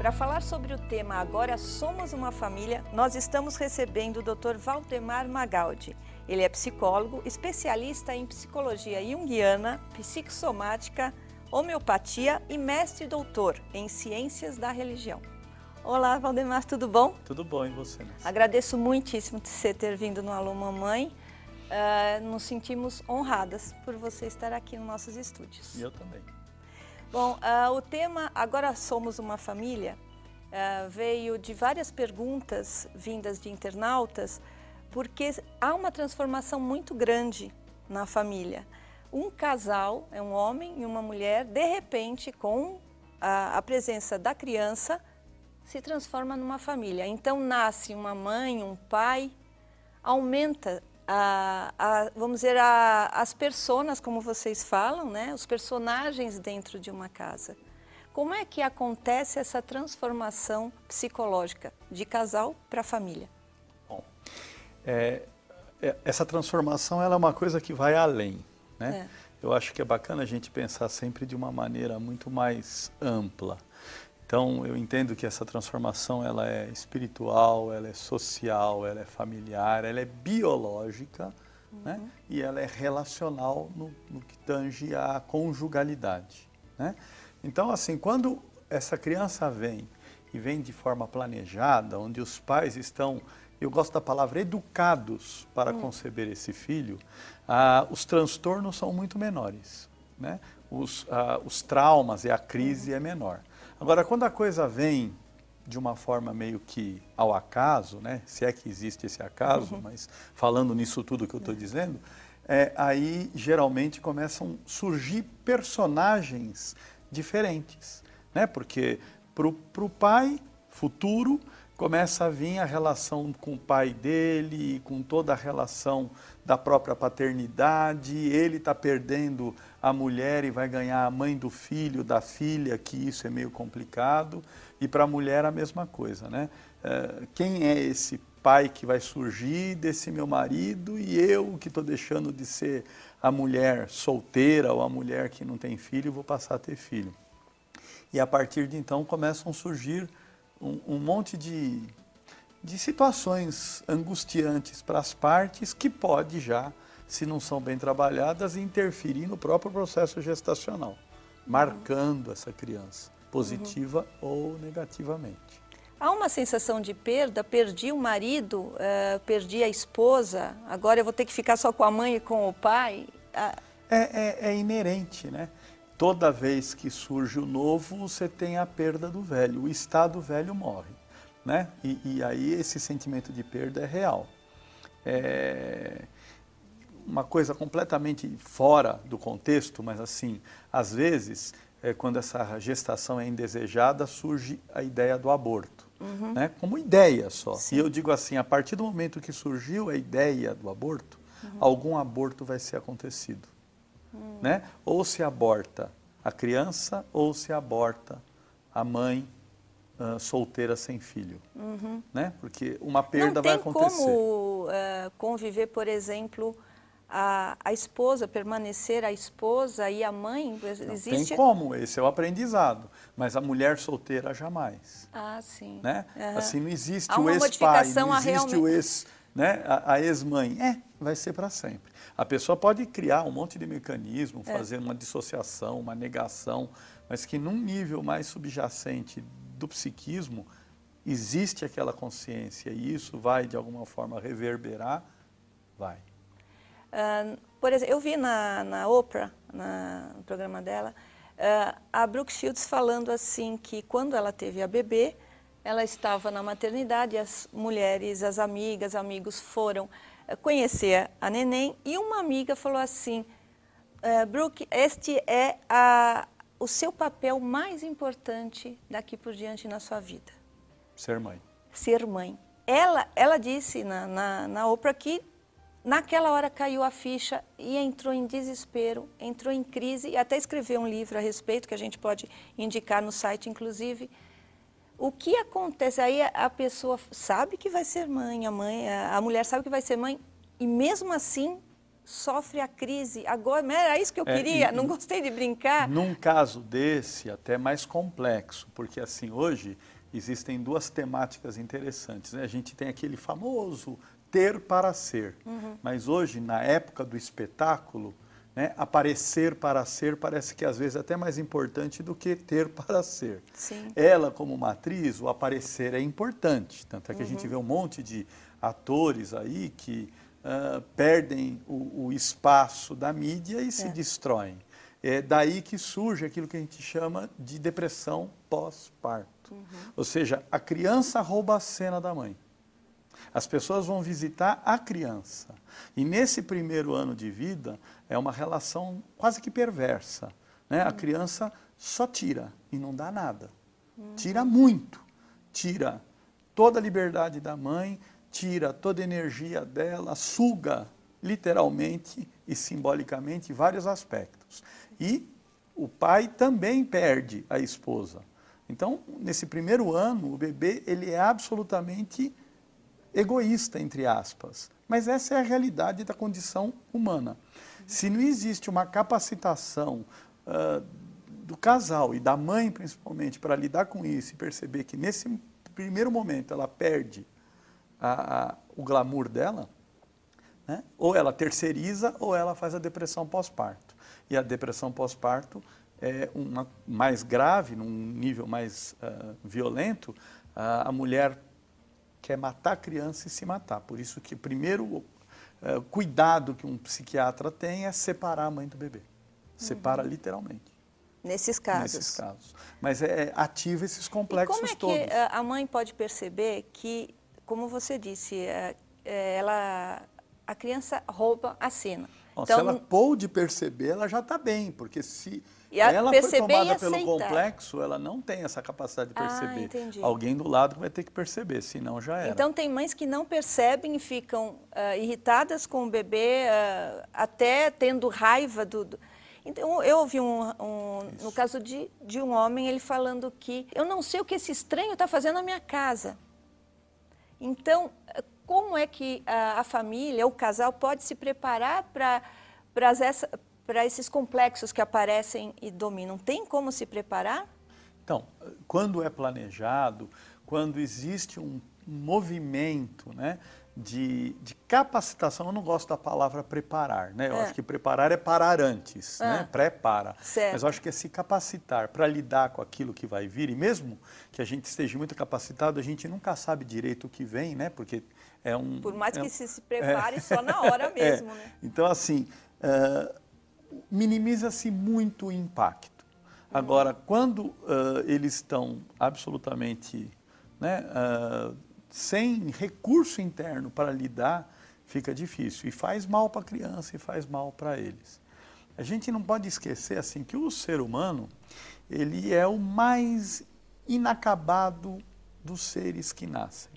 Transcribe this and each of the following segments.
Para falar sobre o tema Agora Somos uma Família, nós estamos recebendo o Dr. Valdemar Magaldi. Ele é psicólogo, especialista em psicologia junguiana, psicossomática, homeopatia e mestre e doutor em ciências da religião. Olá, Valdemar, tudo bom? Tudo bom, e você? Nancy? Agradeço muitíssimo você ter vindo no Alô Mamãe. Nos sentimos honradas por você estar aqui nos nossos estúdios. E eu também. Bom, o tema Agora Somos uma Família veio de várias perguntas vindas de internautas, porque há uma transformação muito grande na família. Um casal, é um homem e uma mulher, de repente, com a presença da criança, se transforma numa família. Então nasce uma mãe, um pai, aumenta vamos dizer, as personas, como vocês falam, né? Os personagens dentro de uma casa. Como é que acontece essa transformação psicológica de casal para família? Bom, essa transformação ela é uma coisa que vai além, né? Eu acho que é bacana a gente pensar sempre de uma maneira muito mais ampla. Então, eu entendo que essa transformação ela é espiritual, ela é social, ela é familiar, ela é biológica, né? E ela é relacional no que tange à conjugalidade, né? Então, assim, quando essa criança vem e vem de forma planejada, onde os pais estão, eu gosto da palavra, educados para conceber esse filho, os transtornos são muito menores, né? Os traumas e a crise é menor. Agora, quando a coisa vem de uma forma meio que ao acaso, né? Se é que existe esse acaso, mas falando nisso tudo que eu estou dizendo, aí geralmente começam a surgir personagens diferentes, né? Porque para o pai futuro começa a vir a relação com o pai dele, com toda a relação da própria paternidade, ele está perdendo a mulher e vai ganhar a mãe do filho, da filha, que isso é meio complicado, e para a mulher a mesma coisa, né? Quem é esse pai que vai surgir desse meu marido e eu que estou deixando de ser a mulher solteira ou a mulher que não tem filho, vou passar a ter filho. E a partir de então começam a surgir um monte de situações angustiantes para as partes que pode já, se não são bem trabalhadas, interferir no próprio processo gestacional, marcando essa criança, positiva ou negativamente. Há uma sensação de perda, perdi o marido, perdi a esposa, agora eu vou ter que ficar só com a mãe e com o pai? É inerente, né? Toda vez que surge o novo, você tem a perda do velho, o estado velho morre, né? E aí esse sentimento de perda é real. Uma coisa completamente fora do contexto, mas assim, às vezes, quando essa gestação é indesejada, surge a ideia do aborto, né? Como ideia só. Sim. E eu digo assim, a partir do momento que surgiu a ideia do aborto, algum aborto vai ser acontecido. Né? Ou se aborta a criança, ou se aborta a mãe solteira sem filho. Né? Porque uma perda vai acontecer. Não tem como conviver, por exemplo, a esposa, permanecer a esposa e a mãe? Existe... Não tem como, esse é o aprendizado. Mas a mulher solteira jamais. Ah, sim. Né? Assim, não existe há o uma ex-pai, modificação não existe realmente... o ex... Né? A ex-mãe, vai ser para sempre. A pessoa pode criar um monte de mecanismo, fazer uma dissociação, uma negação, mas que num nível mais subjacente do psiquismo, existe aquela consciência e isso vai de alguma forma reverberar, vai. Por exemplo, eu vi na Oprah, no programa dela, a Brooke Shields falando assim que quando ela teve a bebê, ela estava na maternidade, as mulheres, as amigas, amigos foram conhecer a neném e uma amiga falou assim, Brooke, este é o seu papel mais importante daqui por diante na sua vida. Ser mãe. Ser mãe. Ela disse na Oprah que naquela hora caiu a ficha e entrou em desespero, entrou em crise e até escreveu um livro a respeito, que a gente pode indicar no site, inclusive. O que acontece? Aí a pessoa sabe que vai ser mãe, a mulher sabe que vai ser mãe e mesmo assim sofre a crise. Agora, era isso que eu queria, não gostei de brincar. Num caso desse, até mais complexo, porque assim, hoje existem duas temáticas interessantes, né? A gente tem aquele famoso ter para ser, mas hoje, na época do espetáculo, né, aparecer para ser parece que às vezes é até mais importante do que ter para ser. Sim. Ela, como matriz, o aparecer é importante, tanto é que a gente vê um monte de atores aí que perdem o espaço da mídia e se destroem. É daí que surge aquilo que a gente chama de depressão pós-parto. Ou seja, a criança rouba a cena da mãe. As pessoas vão visitar a criança. E nesse primeiro ano de vida, é uma relação quase que perversa, né? A criança só tira e não dá nada. Tira muito. Tira toda a liberdade da mãe, tira toda a energia dela, suga literalmente e simbolicamente vários aspectos. E o pai também perde a esposa. Então, nesse primeiro ano, o bebê ele é absolutamente egoísta, entre aspas. Mas essa é a realidade da condição humana. Se não existe uma capacitação do casal e da mãe, principalmente, para lidar com isso e perceber que nesse primeiro momento ela perde o glamour dela, né? Ou ela terceiriza ou ela faz a depressão pós-parto. E a depressão pós-parto é uma mais grave, num nível mais violento, a mulher quer matar a criança e se matar. Por isso que o primeiro cuidado que um psiquiatra tem é separar a mãe do bebê. Separa literalmente. Nesses casos. Nesses casos. Mas ativa esses complexos todos. E como é que a mãe pode perceber que, como você disse, a criança rouba a cena? Bom, então, se ela pôde perceber, ela já está bem, porque se ela foi tomada pelo complexo, ela não tem essa capacidade de perceber. Entendi. Alguém do lado vai ter que perceber, senão já era. Então tem mães que não percebem e ficam irritadas com o bebê, até tendo raiva do... Então, eu ouvi no caso de um homem, ele falando que eu não sei o que esse estranho está fazendo na minha casa. Então, como é que a família, o casal, pode se preparar para esses complexos que aparecem e dominam? Tem como se preparar? Então, quando é planejado, quando existe um movimento, né, de capacitação, eu não gosto da palavra preparar, né? Eu acho que preparar é parar antes, né? Prepara. Certo. Mas eu acho que é se capacitar para lidar com aquilo que vai vir, e mesmo que a gente esteja muito capacitado, a gente nunca sabe direito o que vem, né? Porque por mais que se prepare só na hora mesmo, né? Então, assim, minimiza-se muito o impacto. Agora, quando eles estão absolutamente, né, sem recurso interno para lidar, fica difícil. E faz mal para a criança e faz mal para eles. A gente não pode esquecer assim, que o ser humano ele é o mais inacabado dos seres que nascem.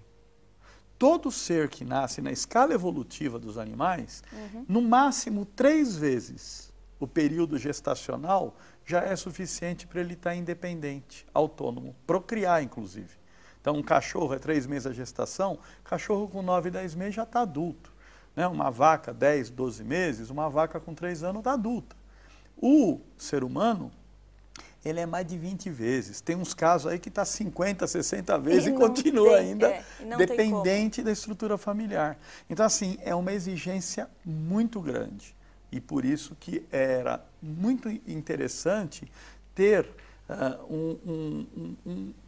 Todo ser que nasce na escala evolutiva dos animais, no máximo 3 vezes o período gestacional já é suficiente para ele estar independente, autônomo, procriar inclusive. Então, um cachorro é 3 meses a gestação, cachorro com 9, 10 meses já está adulto. Né? Uma vaca, 10, 12 meses, uma vaca com 3 anos está adulta. O ser humano, ele é mais de 20 vezes. Tem uns casos aí que está 50, 60 vezes e continua ainda dependente da estrutura familiar. Então, assim, é uma exigência muito grande. E por isso que era muito interessante ter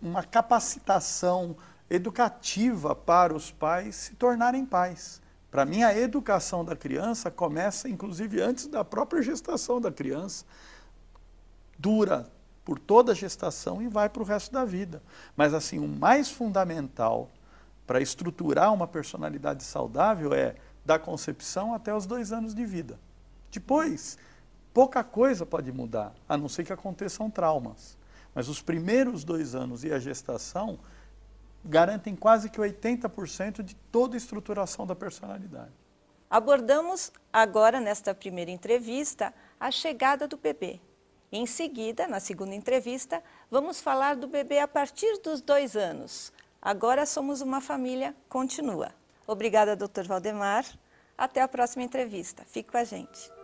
uma capacitação educativa para os pais se tornarem pais. Para mim, a educação da criança começa, inclusive, antes da própria gestação da criança, dura por toda a gestação e vai para o resto da vida. Mas, assim, o mais fundamental para estruturar uma personalidade saudável é da concepção até os 2 anos de vida. Depois, pouca coisa pode mudar, a não ser que aconteçam traumas. Mas os primeiros 2 anos e a gestação garantem quase que 80% de toda a estruturação da personalidade. Abordamos agora, nesta primeira entrevista, a chegada do bebê. Em seguida, na segunda entrevista, vamos falar do bebê a partir dos 2 anos. Agora somos uma família, continua. Obrigada, Dr. Valdemar. Até a próxima entrevista. Fique com a gente.